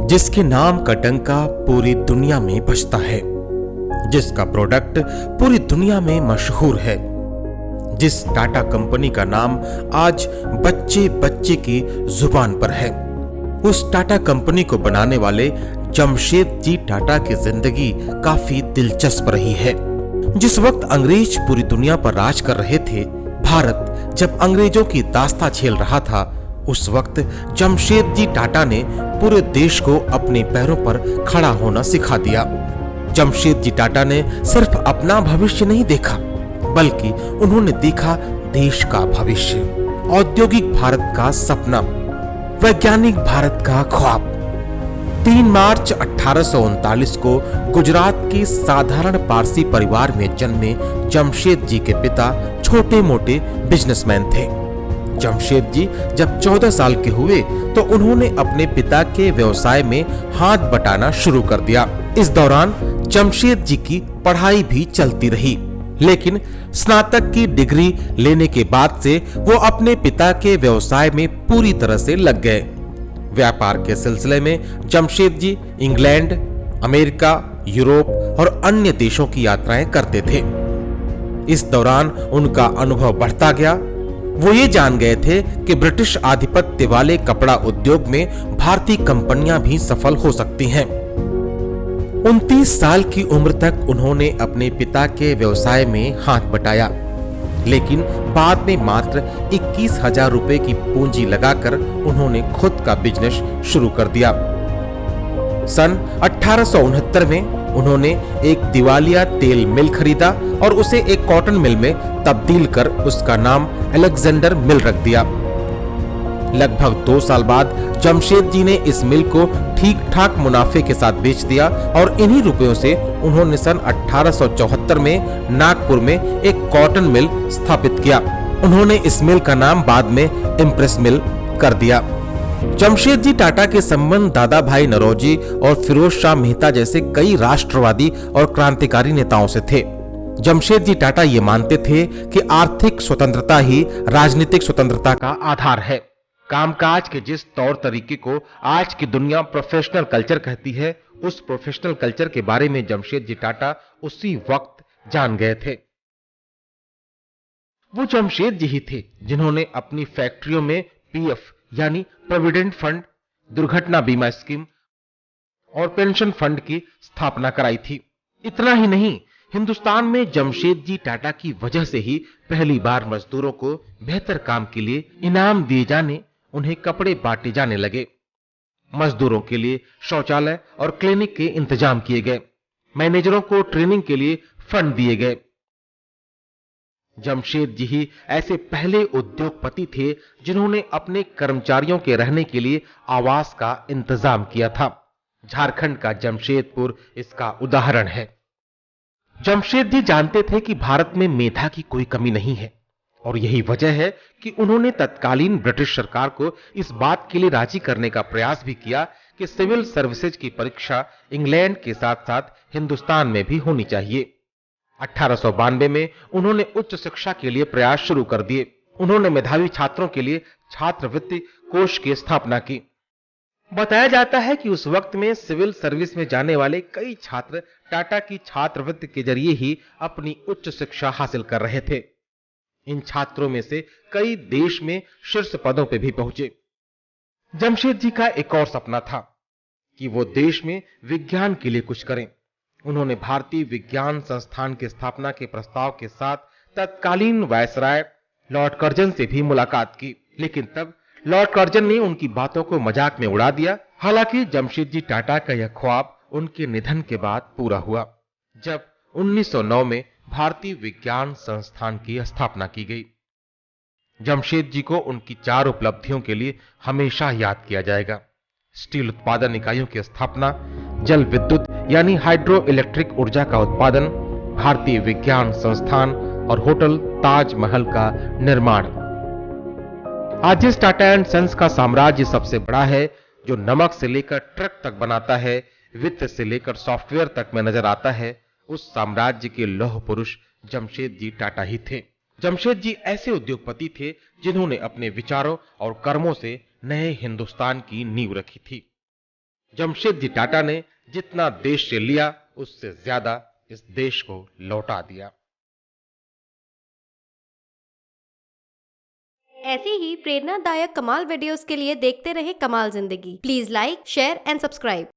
जिसके नाम का डंका पूरी दुनिया में बजता है, जिसका प्रोडक्ट पूरी दुनिया में मशहूर है, जिस टाटा कंपनी का नाम आज बच्चे बच्चे की जुबान पर है, उस टाटा कंपनी को बनाने वाले जमशेदजी टाटा की जिंदगी काफी दिलचस्प रही है। जिस वक्त अंग्रेज पूरी दुनिया पर राज कर रहे थे, भारत जब अंग्रेजों की दास्तां झेल रहा था, उस वक्त जमशेदजी टाटा ने पूरे देश को अपने पैरों पर खड़ा होना सिखा दिया। जमशेदजी टाटा ने सिर्फ अपना भविष्य नहीं देखा, बल्कि उन्होंने देखा देश का भविष्य, औद्योगिक भारत का सपना, वैज्ञानिक भारत का ख्वाब। 3 मार्च 1839 को गुजरात के साधारण पारसी परिवार में जन्मे जमशेदजी के पिता छोटे मोटे बिजनेसमैन थे। जमशेदजी जब 14 साल के हुए तो उन्होंने अपने पिता के व्यवसाय में हाथ बटाना शुरू कर दिया। इस दौरान जमशेदजी की पढ़ाई भी चलती रही, लेकिन स्नातक की डिग्री लेने के बाद से वो अपने पिता के व्यवसाय में पूरी तरह से लग गए। व्यापार के सिलसिले में जमशेदजी इंग्लैंड, अमेरिका, यूरोप और अन्य देशों की यात्राएं करते थे। इस दौरान उनका अनुभव बढ़ता गया। वो ये जान गए थे कि ब्रिटिश आधिपत्य वाले कपड़ा उद्योग में भारतीय कंपनियां भी सफल हो सकती हैं। 29 साल की उम्र तक उन्होंने अपने पिता के व्यवसाय में हाथ बटाया, लेकिन बाद में मात्र 21,000 रुपए की पूंजी लगाकर उन्होंने खुद का बिजनेस शुरू कर दिया। सन 1869 में उन्होंने एक दिवालिया तेल मिल खरीदा और उसे एक कॉटन मिल में तब्दील कर उसका नाम अलेक्जेंडर मिल रख दिया। लगभग 2 साल बाद जमशेदजी ने इस मिल को ठीक ठाक मुनाफे के साथ बेच दिया और इन्हीं रुपयों से उन्होंने सन 1874 में नागपुर में एक कॉटन मिल स्थापित किया। उन्होंने इस मिल का नाम बाद में इम्प्रेस मिल कर दिया। जमशेदजी टाटा के संबंध दादा भाई नौरोजी और फिरोज शाह मेहता जैसे कई राष्ट्रवादी और क्रांतिकारी नेताओं से थे। जमशेदजी टाटा ये मानते थे कि आर्थिक स्वतंत्रता ही राजनीतिक स्वतंत्रता का आधार है। कामकाज के जिस तौर तरीके को आज की दुनिया प्रोफेशनल कल्चर कहती है, उस प्रोफेशनल कल्चर के बारे में जमशेदजी टाटा उसी वक्त जान गए थे। वो जमशेदजी ही थे जिन्होंने अपनी फैक्ट्रियों में पीएफ यानी प्रोविडेंट फंड, दुर्घटना बीमा स्कीम और पेंशन फंड की स्थापना कराई थी। इतना ही नहीं, हिंदुस्तान में जमशेदजी टाटा की वजह से ही पहली बार मजदूरों को बेहतर काम के लिए इनाम दिए जाने, उन्हें कपड़े बांटे जाने लगे। मजदूरों के लिए शौचालय और क्लिनिक के इंतजाम किए गए। मैनेजरों को ट्रेनिंग के लिए फंड दिए गए। जमशेदजी ही ऐसे पहले उद्योगपति थे जिन्होंने अपने कर्मचारियों के रहने के लिए आवास का इंतजाम किया था। झारखंड का जमशेदपुर इसका उदाहरण है। जमशेदजी जानते थे कि भारत में मेधा की कोई कमी नहीं है और यही वजह है कि उन्होंने तत्कालीन ब्रिटिश सरकार को इस बात के लिए राजी करने का प्रयास भी किया कि सिविल सर्विसेज की परीक्षा इंग्लैंड के साथ साथ हिंदुस्तान में भी होनी चाहिए। 1892 में उन्होंने उच्च शिक्षा के लिए प्रयास शुरू कर दिए। उन्होंने मेधावी छात्रों के लिए छात्रवृत्ति कोष की स्थापना की। बताया जाता है कि उस वक्त में सिविल सर्विस में जाने वाले कई छात्र टाटा की छात्रवृत्ति के जरिए ही अपनी उच्च शिक्षा हासिल कर रहे थे। इन छात्रों में से कई देश में शीर्ष पदों पर भी पहुंचे। जमशेदजी का एक और सपना था कि वो देश में विज्ञान के लिए कुछ करें। उन्होंने भारतीय विज्ञान संस्थान की स्थापना के प्रस्ताव के साथ तत्कालीन वायसराय लॉर्ड कर्जन से भी मुलाकात की, लेकिन तब लॉर्ड कर्जन ने उनकी बातों को मजाक में उड़ा दिया। हालांकि जमशेदजी टाटा का यह ख्वाब उनके निधन के बाद पूरा हुआ, जब 1909 में भारतीय विज्ञान संस्थान की स्थापना की गई। जमशेदजी को उनकी 4 उपलब्धियों के लिए हमेशा याद किया जाएगा। स्टील उत्पादन इकाइयों की स्थापना, जल विद्युत यानी हाइड्रो इलेक्ट्रिक ऊर्जा का उत्पादन, भारतीय विज्ञान संस्थान और होटल ताजमहल का निर्माण। आज जिस टाटा एंड सन्स का साम्राज्य सबसे बड़ा है, जो नमक से लेकर ट्रक तक बनाता है, वित्त से लेकर सॉफ्टवेयर तक में नजर आता है, उस साम्राज्य के लौह पुरुष जमशेदजी टाटा ही थे। जमशेदजी ऐसे उद्योगपति थे जिन्होंने अपने विचारों और कर्मों से नए हिंदुस्तान की नींव रखी थी। जमशेदजी टाटा ने जितना देश से लिया उससे ज्यादा इस देश को लौटा दिया। ऐसी ही प्रेरणादायक कमाल वीडियोस के लिए देखते रहे कमाल जिंदगी। Please like, share and subscribe.